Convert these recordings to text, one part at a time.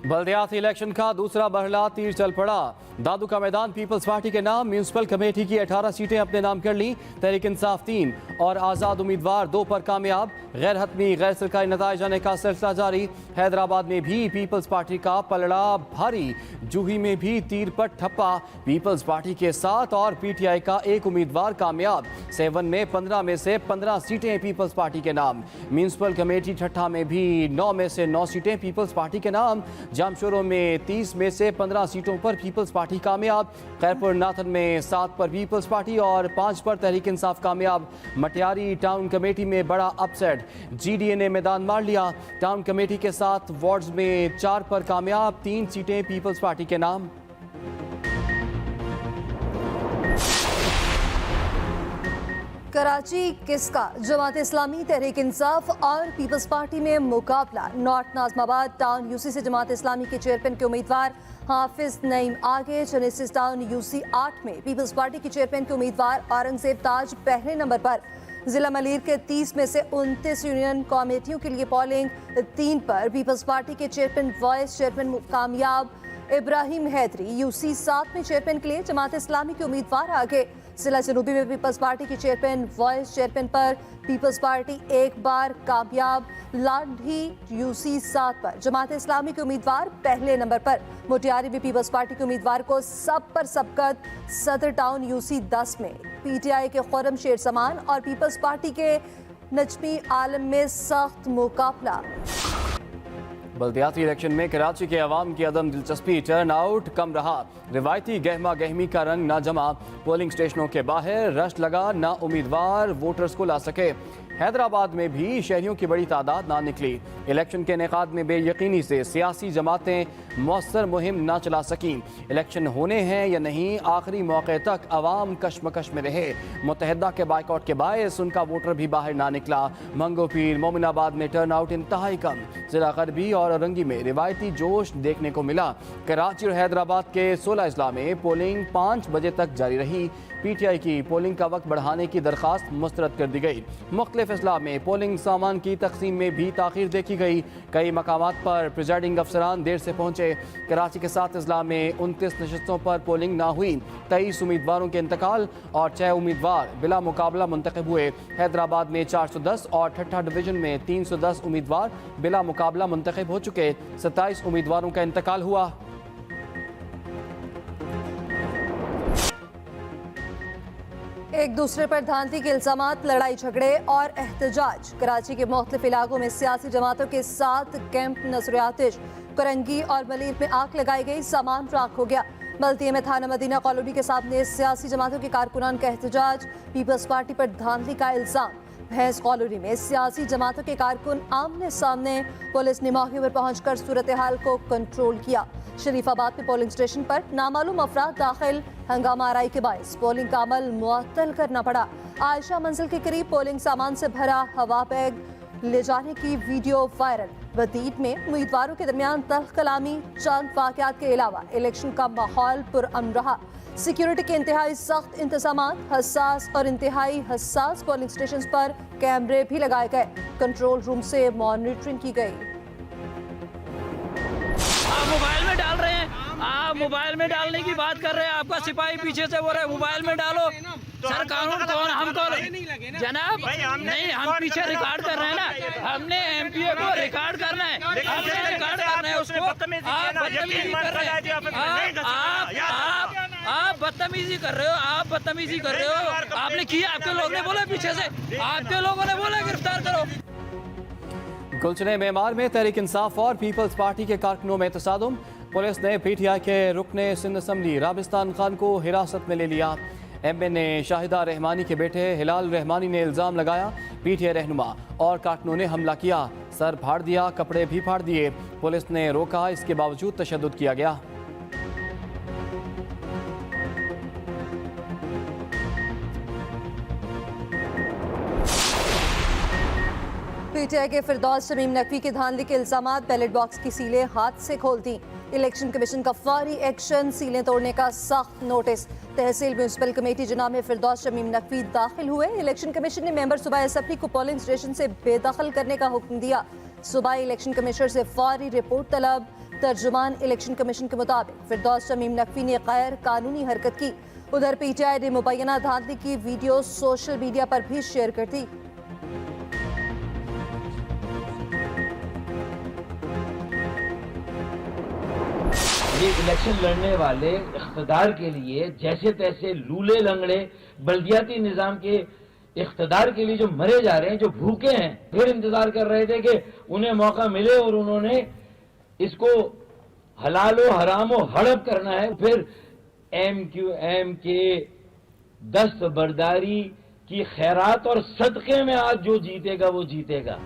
बल्दियाती election का दूसरा मरहला तीर चल पड़ा। दादू का मैदान पीपल्स पार्टी के नाम, म्यूनसिपल कमेटी की 18 सीटें अपने नाम कर ली। तहरीक इंसाफ 3 और आज़ाद उम्मीदवार 2 पर कामयाब। गैर हतमी गैर सरकारी नताइज आने का सिलसिला जारी। हैदराबाद में भी पीपल्स पार्टी का पलड़ा भारी। जूही में भी तीर पर ठप्पा। पीपल्स पार्टी के 7 और पीटीआई का 1 उम्मीदवार कामयाब। 7 में 15 में से 15 सीटें पीपल्स पार्टी के नाम। म्यूनसिपल कमेटी ठट्ठा में भी 9 में से 9 सीटें पीपल्स पार्टी के नाम। जामशोरों में 30 में से 15 सीटों पर पीपल्स पार्टी कामयाब। खैरपुर नाथन में 7 पर पीपल्स पार्टी और 5 पर तहरीक इंसाफ कामयाब। मटियारी टाउन कमेटी में बड़ा अपसेट, जीडीए ने मैदान मार लिया। टाउन कमेटी के 7 वार्ड्स में 4 पर कामयाब, 3 सीटें पीपल्स पार्टी के नाम। कराची किसका? जमात इस्लामी, तहरीक इंसाफ और पीपल्स पार्टी में मुकाबला। नॉर्थ नाज़माबाद टाउन यूसी से जमात इस्लामी के चेयरमैन के उम्मीदवार हाफिज नईम आगे। चेनेसिस टाउन यूसी 8 में पीपल्स पार्टी के चेयरमैन के उम्मीदवार औरंगजेब ताज पहले नंबर पर। जिला मलीर के 30 में से 29 यूनियन कमेटियों के लिए पोलिंग 3 पर पीपल्स पार्टी के चेयरमैन वाइस चेयरमैन कामयाब। इब्राहिम हैदरी यूसी 7 में चेयरमैन के लिए जमात इस्लामी के उम्मीदवार आगे। जिला जनूबी में पीपल्स पार्टी के चेयरमैन वाइस चेयरमैन पर पीपल्स पार्टी 1 बार कामयाब। लाठी यूसी 7 पर जमात इस्लामी के उम्मीदवार पहले नंबर पर। मोटियारी में पीपल्स पार्टी के उम्मीदवार को सब पर सबकत। सदर टाउन यूसी 10 में पीटीआई के खुर्रम शेर समान और पीपल्स पार्टी के नजमी आलम में सख्त मुकाबला। बल्दियाती इलेक्शन में कराची के अवाम की अदम दिलचस्पी, टर्न आउट कम रहा। रिवायती गहमा गहमी का रंग ना जमा। पोलिंग स्टेशनों के बाहर रश लगा, ना उम्मीदवार वोटर्स को ला सके। हैदराबाद में भी शहरियों की बड़ी तादाद ना निकली। इलेक्शन के इनेकाद में बेयकीनी से सियासी जमातें मौसर मुहिम ना चला सकीं। इलेक्शन होने हैं या नहीं, आखिरी मौके तक अवाम कशमकश में रहे। मुत्तहिदा के बाइकआउट के बायस उनका वोटर भी बाहर ना निकला। मंगो पीर मोमिनाबाद में टर्न आउट इंतहाई कम। जिला गरबी और औरंगी में रिवायती जोश देखने को मिला। कराची और हैदराबाद के 16 अजला में पोलिंग 5 बजे तक जारी रही। पीटीआई की पोलिंग का वक्त बढ़ाने की दरख्वास्त मुस्तरद कर दी गई। मुख्तलिफ अजला में पोलिंग सामान की तकसीम में भी ताख़ीर देखी गई। कई मकामात पर प्रिजाइडिंग अफसरान देर से पहुंचे। कराची के 7 अजला में 29 नशस्तों पर पोलिंग ना हुई। 23 उम्मीदवारों के इंतकाल और 6 उम्मीदवार बिला मुकाबला मुंतखब हुए। हैदराबाद में 410 और ठट्ठा डिवीजन में 310 उम्मीदवार बिला मुकाबला मुंतखब हो चुके। 27 उम्मीदवारों का इंतकाल हुआ। एक दूसरे पर धांधली के इल्जामात, लड़ाई झगड़े और एहतजाज। कराची के मुख्तलिफ इलाकों में सियासी जमातों के 7 कैंप नजर आतिश। करंगी और मलीर में आग लगाई गई, सामान राख हो गया। मल्तिया में थाना मदीना कॉलोनी के सामने सियासी जमातों के कारकुनान का एहतजाज। पीपल्स पार्टी पर धांधली का इल्जाम। भैंस कॉलोनी में सियासी जमातों के कारकुन आमने सामने। पुलिस ने मौके पर पहुंचकर सूरत हाल को कंट्रोल किया। शरीफाबाद में पोलिंग स्टेशन पर नामालूम अफराद दाखिल। हंगामा आराई के बायस पोलिंग का अमल मुअत्तल करना पड़ा। आयशा मंजिल के करीब पोलिंग सामान से भरा हवा बैग ले जाने की वीडियो वायरल। वतीद में उम्मीदवारों के दरमियान तल्ख कलामी। चंद वाकयात के अलावा इलेक्शन का माहौल पुरअमन रहा। सिक्योरिटी के इंतहाई सख्त इंतजामात। हसास और इंतहाई हसास पोलिंग स्टेशन पर कैमरे भी लगाए गए। कंट्रोल रूम से मॉनिटरिंग की गई। मोबाइल में डाल रहे हैं, आप मोबाइल में डालने की बात कर रहे हैं। आपका सिपाही पीछे से बोल रहे हैं मोबाइल में डालो। सर कानून कौन? हम तो जनाब नहीं, हम पीछे रिकॉर्ड कर रहे हैं ना। हमने एमपीए को रिकॉर्ड करना है, हमने रिकॉर्ड करना है उसको। आप बदतमीजी कर रहे हैं, आप बदतमीजी कर रहे हो, आप बदतमीजी कर रहे हो। आपने किया, आपके लोग ने बोला पीछे से, आपके लोगों ने बोला गिरफ्तार करो। गुलचने मेमार में तहरीक इंसाफ और पीपल्स पार्टी के कारकुनों में तसादुम। पुलिस ने पीटीआई के रुकने सिंध असम्बली राबिस्तान खान को हिरासत में ले लिया। एमएनए शाहिदा रहमानी के बेटे हिलाल रहमानी ने इल्ज़ाम लगाया पीटीआई रहनुमा और कारकुनों ने हमला किया। सर फाड़ दिया, कपड़े भी फाड़ दिए। पुलिस ने रोका, इसके बावजूद तशद्दुद किया गया। पीटीआई के फिरदौस शमीम नकवी के धांधली के इल्जामात। बैलेट बॉक्स की सीलें हाथ से खोल दी। इलेक्शन कमीशन का फौरी एक्शन। सीलें तोड़ने का सख्त नोटिस। तहसील म्यूनसिपल कमेटी जिना में फिरदौस शमीम नकवी दाखिल हुए। इलेक्शन कमीशन ने मेंबर सूबा असम्बली को पोलिंग स्टेशन से बेदखल करने का हुक्म दिया। सूबाई इलेक्शन कमिश्नर से फौरी रिपोर्ट तलब। तर्जुमान इलेक्शन कमीशन के मुताबिक फिरदौस शमीम नकवी ने गैर कानूनी हरकत की। उधर पीटीआई ने मुबैना धांधली की वीडियो सोशल मीडिया पर भी शेयर कर दी। ये इलेक्शन लड़ने वाले इख्तदार के लिए जैसे तैसे लूले लंगड़े बल्दियाती निजाम के इख्तदार के लिए जो मरे जा रहे हैं, जो भूखे हैं, फिर इंतजार कर रहे थे कि उन्हें मौका मिले और उन्होंने इसको हलालो हरामो हड़प करना है। फिर MQM के दस्तबरदारी की खैरात और सदक़े में आज जो जीतेगा वो जीतेगा।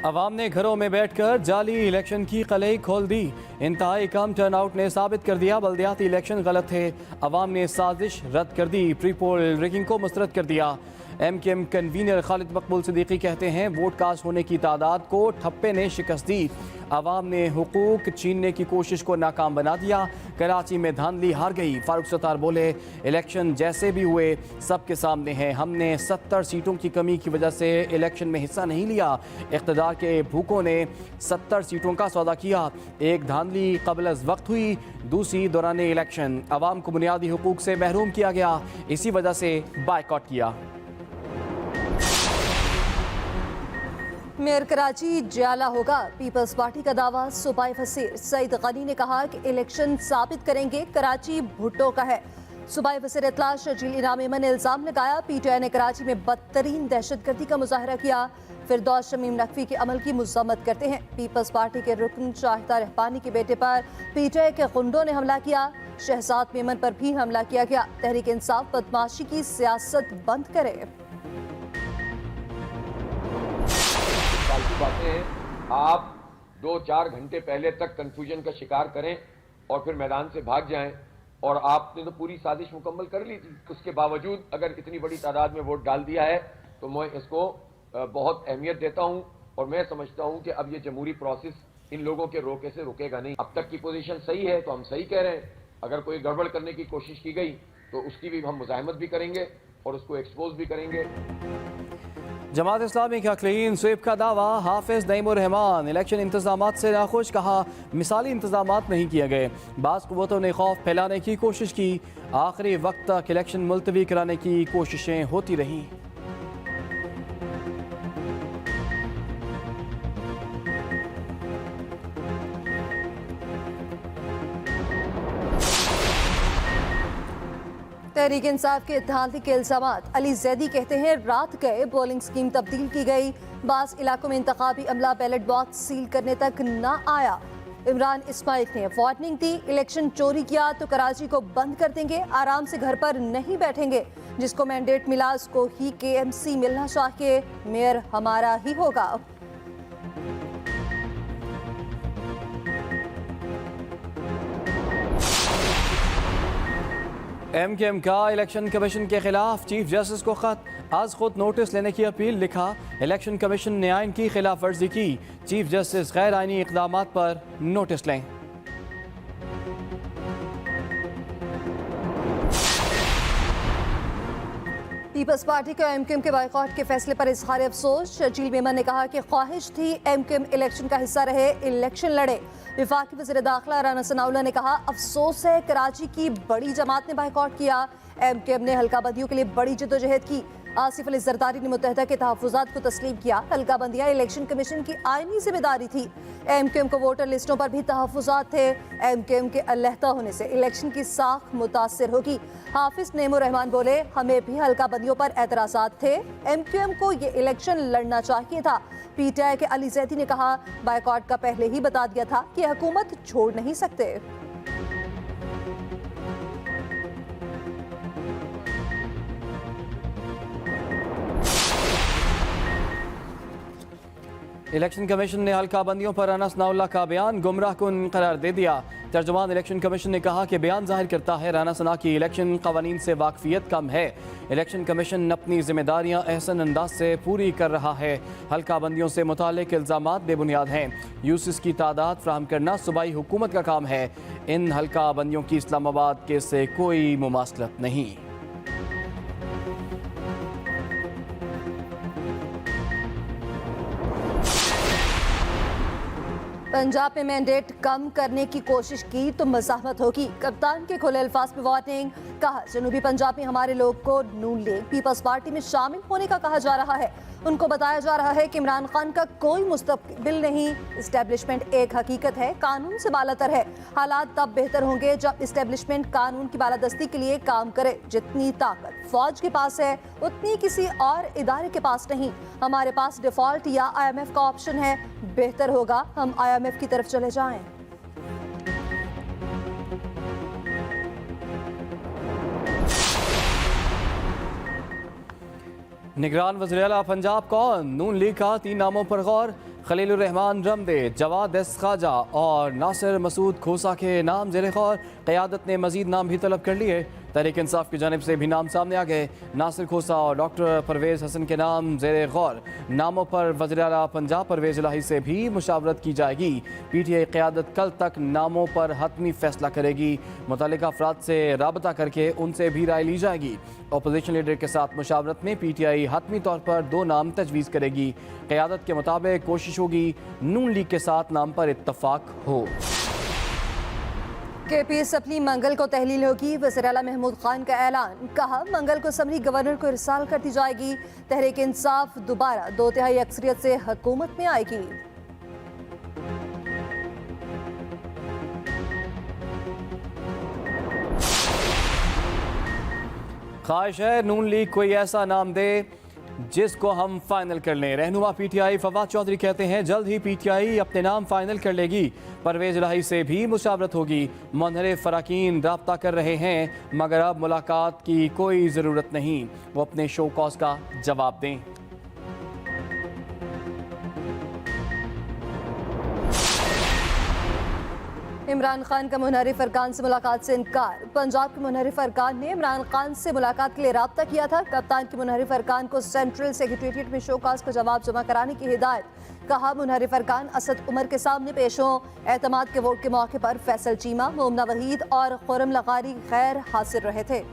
अवाम ने घरों में बैठकर जाली इलेक्शन की कलई खोल दी। इंतहाई कम टर्नआउट ने साबित कर दिया बल्दियाती इलेक्शन गलत थे। अवाम ने साजिश रद्द कर दी, प्री पोल रिगिंग को मुस्तरद कर दिया। MKM कन्वीनर खालिद मकबूल सिद्दीकी कहते हैं वोट कास्ट होने की तादाद को ठप्पे ने शिकस्त दी। अवाम ने हुकूक छीनने की कोशिश को नाकाम बना दिया। कराची में धांधली हार गई। फारूक सत्तार बोले इलेक्शन जैसे भी हुए सबके सामने हैं। हमने 70 सीटों की कमी की वजह से इलेक्शन में हिस्सा नहीं लिया। इक़्तिदार के भूखों ने 70 सीटों का सौदा किया। एक धांधली कबल अज़ वक्त हुई, दूसरी दौरान इलेक्शन। अवाम को बुनियादी हुकूक से महरूम किया गया, इसी वजह से बायकॉट किया। मेयर कराची जियाला होगा, पीपल्स पार्टी का दावा। सूबाई वज़ीर सईद गनी ने कहा कि इलेक्शन साबित करेंगे कराची भुट्टो का है। सूबाई वज़ीर इत्तला शर्जील इनाम मेमन ने इल्ज़ाम लगाया पीटीआई ने कराची में बदतरीन दहशतगर्दी का मुजाहरा किया। फिरदौस शमीम नकवी के अमल की मज़म्मत करते हैं। पीपल्स पार्टी के रुकन शाहिदा रहबानी के बेटे पर पीटीआई के गुंडों ने हमला किया। शहजाद मेमन पर भी हमला किया गया। तहरीक इंसाफ बदमाशी की सियासत बंद करे। फालतू बातें हैं। आप 2-4 घंटे पहले तक कंफ्यूजन का शिकार करें और फिर मैदान से भाग जाएं, और आपने तो पूरी साजिश मुकम्मल कर ली थी। उसके बावजूद अगर इतनी बड़ी तादाद में वोट डाल दिया है तो मैं इसको बहुत अहमियत देता हूं, और मैं समझता हूं कि अब ये जमहूरी प्रोसेस इन लोगों के रोके से रुकेगा नहीं। अब तक की पोजीशन सही है तो हम सही कह रहे हैं। अगर कोई गड़बड़ करने की कोशिश की गई तो उसकी भी हम मुज़ाहमत भी करेंगे और उसको एक्सपोज भी करेंगे। जमात इस्लामी का क्लीन स्वीप का दावा। हाफिज नईमुर रहमान इलेक्शन इंतजामात से नाखुश, कहा मिसाली इंतजामात नहीं किए गए। बाज़ क़ुव्वतों ने खौफ फैलाने की कोशिश की। आखिरी वक्त तक इलेक्शन मुलतवी कराने की कोशिशें होती रहीं। तहरीक इंसाफ के धांधली के इल्जामात। अली जैदी कहते हैं रात गए पोलिंग स्कीम तब्दील की गई। बास इलाकों में इंतखाबी अमला बैलेट बॉक्स सील करने तक न आया। इमरान इस्माइल ने वार्निंग दी इलेक्शन चोरी किया तो कराची को बंद कर देंगे, आराम से घर पर नहीं बैठेंगे। जिसको मैंडेट मिला उसको ही KMC मिलना चाहिए, मेयर हमारा ही होगा। MKM का इलेक्शन कमीशन के खिलाफ चीफ जस्टिस को खत। आज खुद नोटिस लेने की अपील। लिखा इलेक्शन कमीशन ने आइन की खिलाफ वर्जी की। चीफ जस्टिस गैर आइनी इक़दामात पर नोटिस लें। पीपल्स पार्टी का MKM के बायकॉट के फैसले पर इजहार अफसोस। शर्जील मेमन ने कहा कि ख्वाहिश थी MKM इलेक्शन का हिस्सा रहे, इलेक्शन लड़े। वफाकी वज़ीर दाखिला राना सनाउल्लाह ने कहा अफसोस है कराची की बड़ी जमात ने बायकॉट किया। MKM ने हल्का बंदियों के लिए बड़ी जद्दोजहद की। आसिफ अली जरदारी ने मुत्तहदा के तहफ़्फ़ुज़ात को तस्लीम किया। हल्का बंदियाँ इलेक्शन कमीशन की आइनी जिम्मेदारी थी। MKM को वोटर लिस्टों पर भी तहफ़्फ़ुज़ात थे। MKM के अलहदा होने से इलेक्शन की साख मुतासिर होगी। हाफिज नईमुर रहमान बोले हमें भी हल्का बंदियों पर एतराज़ात थे। MKM को ये इलेक्शन लड़ना चाहिए था। PTI के अली जैदी ने कहा बायकॉट का पहले ही बता दिया था कि हुकूमत छोड़ नहीं सकते। इलेक्शन कमीशन ने हल्का बंदियों पर अनस नाउल्लाह का बयान गुमराह कुन करार दे दिया। तर्जुमान इलेक्शन कमीशन ने कहा कि बयान जाहिर करता है राना सना की इलेक्शन कवानीन से वाकफियत कम है। इलेक्शन कमीशन अपनी जिम्मेदारियां एहसन अंदाज से पूरी कर रहा है। हल्का बंदियों से मुतालिक इल्ज़ामात बेबुनियाद हैं। यूसिस की तादाद फ्राहम करना सूबाई हुकूमत का काम है। इन हल्का बंदियों की इस्लामाबाद केस से कोई मुमासलत नहीं। पंजाब में मैंडेट कम करने की कोशिश की तो मज़ाहमत होगी। कप्तान के खुले अल्फाज में वार्निंग। कहा, जनूबी पंजाब में हमारे लोग को नून लीग पीपल्स पार्टी में शामिल होने का कहा जा रहा है। उनको बताया जा रहा है कि इमरान खान का कोई मुस्तकबिल नहीं। इस्टेब्लिशमेंट एक हकीकत है, कानून से बालातर है। हालात तब बेहतर होंगे जब इस्टेब्लिशमेंट कानून की बालादस्ती के लिए काम करे। जितनी ताकत फौज के पास है उतनी किसी और इदारे के पास नहीं। हमारे पास डिफॉल्ट या IMF का ऑप्शन है। बेहतर होगा हम IMF की तरफ चले जाएं। निगरान वज़ीर-ए-आला पंजाब कौन? नून लीग का 3 नामों पर गौर। खलीलुर रहमान रमदे, जवाद एस खाजा और नासिर मसूद खोसा के नाम ज़ेरे गौर। क़यादत ने मजीद नाम भी तलब कर लिए। तहरीक इंसाफ की जानिब से भी नाम सामने आ गए। नासिर खोसा और डॉक्टर परवेज़ हसन के नाम ज़ेरे गौर। नामों पर वज़ीर-ए-आला पंजाब परवेज़ इलाही से भी मुशावरत की जाएगी। PTI क़यादत कल तक नामों पर हतमी फैसला करेगी। मुतल्लिका अफराद से राबता करके उनसे भी राय ली जाएगी। अपोजिशन लीडर के साथ मुशावरत में PTI हतमी तौर पर 2 नाम तजवीज़ करेगी। क़यादत के मुताबिक कोशिश होगी नून लीग के साथ नाम पर इत्तफाक हो। KP असम्बली मंगल को तहलील होगी। वज़ीर-ए-आला महमूद खान का ऐलान। कहा, मंगल को असम्बली गवर्नर को इरसाल कर दी जाएगी। तहरीक इंसाफ दोबारा 2/3 अक्सरियत से हुकूमत में आएगी। ख्वाहिश है नून लीग कोई ऐसा नाम दे जिसको हम फाइनल कर लें। रहनुमा PTI फवाद चौधरी कहते हैं जल्द ही PTI अपने नाम फाइनल कर लेगी। परवेज़ इलाही से भी मुशावरत होगी। मुनहरिफ फ़राकीन राब्ता कर रहे हैं मगर अब मुलाकात की कोई ज़रूरत नहीं। वो अपने शो कॉज का जवाब दें। इमरान खान का मुनहरिफ अरकान से मुलाकात से इनकार। पंजाब के मुनहरिफ अरकान ने इमरान खान से मुलाकात के लिए राब्ता किया था। कप्तान के मुनहरिफ अरकान को सेंट्रल सेक्रेटेरिएट में शोकाज का जवाब जमा कराने की हिदायत। कहा, मुनहरिफ अरकान असद उमर के सामने पेश हों। एतमाद के वोट के मौके पर फैसल चीमा, मोमना वहीद और खुरम लगारी गैर हाजिर रहे थे।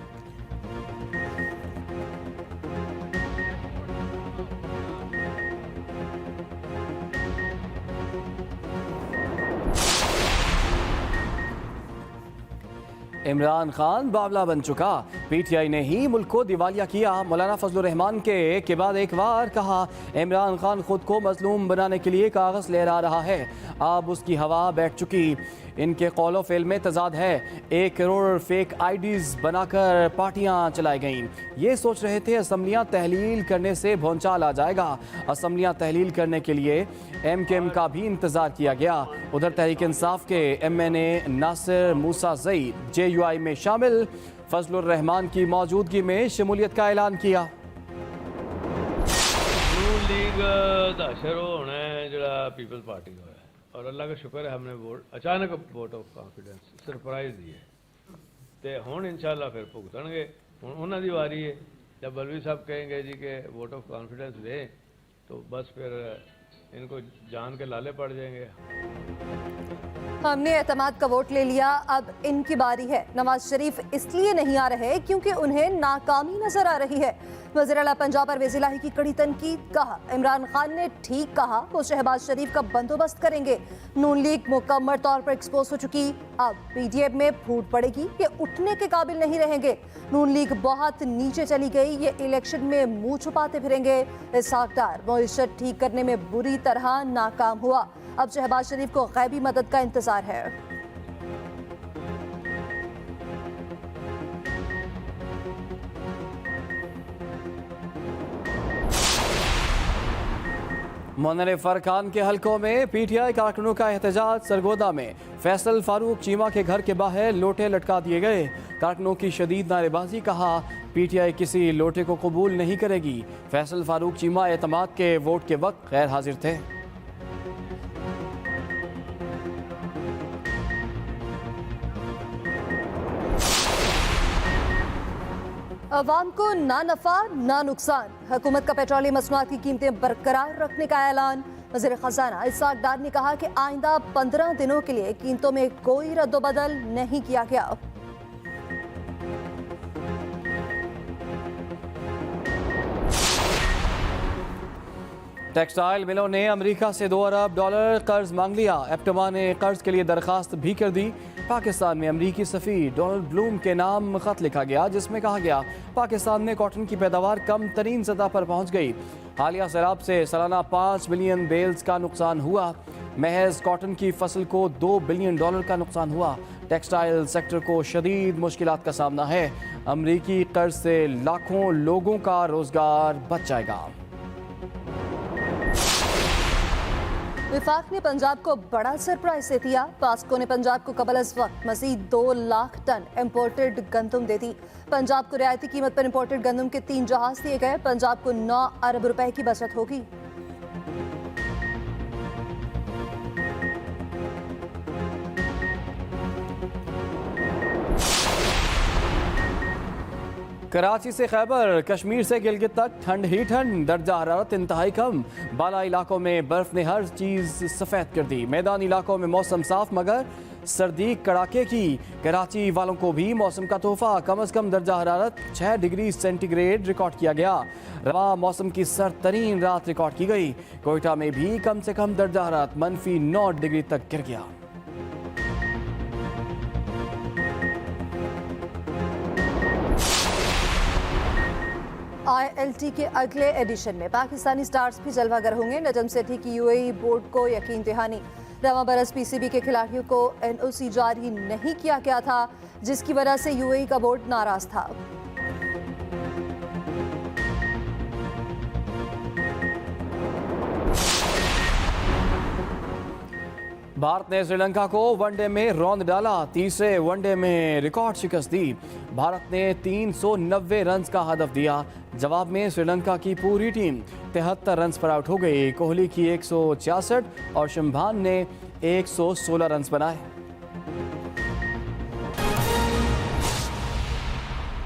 इमरान खान बावला बन चुका। PTI ने ही मुल्क को दिवालिया किया। मौलाना फजलुर रहमान के बाद एक बार कहा, इमरान खान खुद को मजलूम बनाने के लिए कागज़ लहरा रहा है। अब उसकी हवा बैठ चुकी। इनके कौलो फेल में तजाद है। 1 करोड़ फेक IDs बनाकर पार्टियां चलाई गईं। ये सोच रहे थे असम्बलियां तहलील करने से भौंचाल आ जाएगा। असम्बलियां तहलील करने के लिए MKM का भी इंतज़ार किया गया। उधर तहरीक इंसाफ के MNA नासिर मूसा ज़ईद JUI में शामिल। फजलुर रहमान की मौजूदगी में शमूलियत का ऐलान किया। नून लीग दा शुरू होना है जरा पीपल्स पार्टी का है और अल्लाह का शुक्र है हमने वोट अचानक वोट ऑफ कॉन्फिडेंस सरप्राइज दी है ते हुण इंशाल्लाह फिर भुगतणगे। हुण उन्हां दी वारी है। जब बलवी साहब कहेंगे जी के वोट ऑफ कॉन्फिडेंस दें तो बस फिर इनको जान के लाले पड़ जाएंगे। हमने एतमाद का वोट ले लिया, अब इनकी बारी है। नवाज शरीफ इसलिए नहीं आ रहे क्योंकि उन्हें नाकामी नजर आ रही है। वज़ीर-ए-आला पंजाब परवेज़ इलाही की कड़ी तनकीद। कहा, इमरान खान ने ठीक कहा, वो शहबाज शरीफ का बंदोबस्त करेंगे। नून लीग मुकम्मल तौर पर एक्सपोज हो चुकी। अब PDM में फूट पड़ेगी, ये उठने के काबिल नहीं रहेंगे। नून लीग बहुत नीचे चली गई, ये इलेक्शन में मुंह छुपाते फिरेंगे। इसहाक डार मईशत ठीक करने में बुरी तरह नाकाम हुआ। अब शहबाज शरीफ को गैबी मदद का इंतजार है। मुनहरिफ अरकान के हलकों में PTI कारकुनों का एहतजाज। सरगोदा में फैसल फारूक चीमा के घर के बाहर लोटे लटका दिए गए। कारकुनों की शदीद नारेबाजी। कहा, PTI किसी लोटे को कबूल नहीं करेगी। फैसल फारूक चीमा एतमाद के वोट के वक्त गैर हाजिर थे। अवाम को ना नफा ना नुकसान। हुकूमत का पेट्रोलियम मसनूआत की कीमतें बरकरार रखने का ऐलान। वज़ीर खजाना इसहाक डार ने कहा कि आइंदा 15 दिनों के लिए कीमतों में कोई रद्दोबदल नहीं किया गया। टेक्सटाइल मिलों ने अमेरिका से $2 अरब कर्ज मांग लिया। एप्टमा ने कर्ज के लिए दरखास्त भी कर दी। पाकिस्तान में अमरीकी सफ़ीर डोनाल्ड ब्लूम के नाम खत लिखा गया, जिसमें कहा गया पाकिस्तान में कॉटन की पैदावार कम तरीन सतह पर पहुँच गई। हालिया सैलाब से सालाना 5 बिलियन बेल्स का नुकसान हुआ। महज कॉटन की फसल को $2 बिलियन का नुकसान हुआ। टेक्सटाइल सेक्टर को शदीद मुश्किलात का सामना है। अमरीकी कर्ज से लाखों लोगों का रोजगार बच जाएगा। विफाक ने पंजाब को बड़ा सरप्राइज दे दिया। पास्को ने पंजाब को कबल अज वक्त मजीद 2 लाख टन इम्पोर्टेड गंदम दे दी। पंजाब को रियायती कीमत पर इम्पोर्टेड गंदम के 3 जहाज दिए गए। पंजाब को 9 अरब रुपए की बचत होगी। कराची से खैबर, कश्मीर से गिलगित तक ठंड ही ठंड, दर्जा हरारत इंतहाई कम। बाला इलाकों में बर्फ ने हर चीज़ सफ़ेद कर दी। मैदानी इलाकों में मौसम साफ मगर सर्दी कड़ाके की। कराची वालों को भी मौसम का तोहफा। कम से कम दर्जा हरारत 6 डिग्री सेंटीग्रेड रिकॉर्ड किया गया। रवा मौसम की सर्द तरीन रात रिकॉर्ड की गई। कोयटा में भी कम से कम दर्जा हरारत -9 डिग्री तक गिर गया। ILT के अगले एडिशन में पाकिस्तानी स्टार्स भी जलवागर होंगे। नजम सेठी की UAE बोर्ड को यकीन दहानी। रवां बरस PCB के खिलाड़ियों को NOC जारी नहीं किया गया था, जिसकी वजह से UAE का बोर्ड नाराज था। भारत ने श्रीलंका को वनडे में रौंद डाला। तीसरे वनडे में रिकॉर्ड शिकस्त दी। भारत ने 390 रन का हदफ दिया। जवाब में श्रीलंका की पूरी टीम 73 रन पर आउट हो गई। कोहली की 166 और शंभान ने 116 रन बनाए।